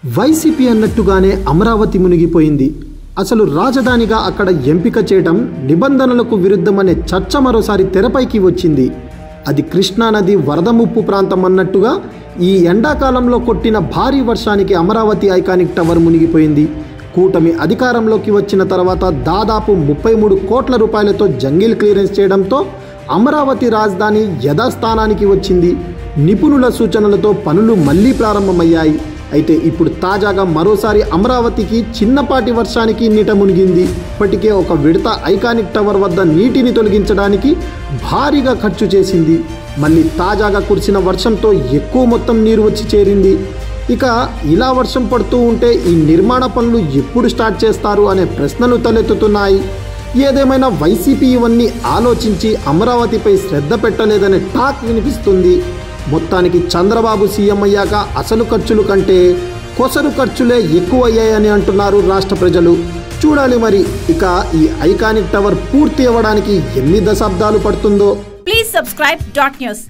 YCP అన్నట్టుగానే అమరావతి మునిగిపోయింది. అసలు రాజధానిగా అక్కడ ఎంపిక చేయడం నిబంధనలకు విరుద్ధమనే చర్చ మరోసారి తెరపైకి వచ్చింది. అది కృష్ణానది వరద ముప్పు ప్రాంతం అన్నట్టుగా ఈ ఎండాకాలంలో కొట్టిన భారీ వర్షానికి అమరావతి ఐకానిక్ టవర్ మునిగిపోయింది. కూటమి అధికారంలోకి వచ్చిన తర్వాత దాదాపు 33 కోట్ల రూపాయలతో జంగిల్ క్లియరెన్స్ చేయడంతో అమరావతి రాజధాని యథాస్థానానికి వచ్చింది. నిపుణుల సూచనలతో పనులు మళ్లీ ప్రారంభమయ్యాయి. అయితే ఇప్పుడు తాజాగా మరోసారి అమరావతికి చిన్నపాటి వర్షానికి నీట మునిగింది. ఇప్పటికే ఒక విడత ఐకానిక్ టవర్ వద్ద నీటిని తొలగించడానికి భారీగా ఖర్చు చేసింది. మళ్ళీ తాజాగా కురిసిన వర్షంతో ఎక్కువ మొత్తం నీరు వచ్చి చేరింది. ఇక ఇలా వర్షం పడుతూ ఉంటే ఈ నిర్మాణ పనులు ఎప్పుడు స్టార్ట్ చేస్తారు అనే ప్రశ్నలు తలెత్తుతున్నాయి. ఏదేమైనా వైసీపీ ఇవన్నీ ఆలోచించి అమరావతిపై శ్రద్ధ పెట్టలేదనే టాక్ వినిపిస్తుంది. మొత్తానికి చంద్రబాబు సీఎం అయ్యాక అసలు ఖర్చులు కంటే కొసరు ఖర్చులే ఎక్కువ అయ్యాయని అంటున్నారు రాష్ట్ర ప్రజలు. చూడాలి మరి ఇక ఈ ఐకానిక్ టవర్ పూర్తి అవ్వడానికి ఎన్ని దశాబ్దాలు పడుతుందో. Please subscribe .news.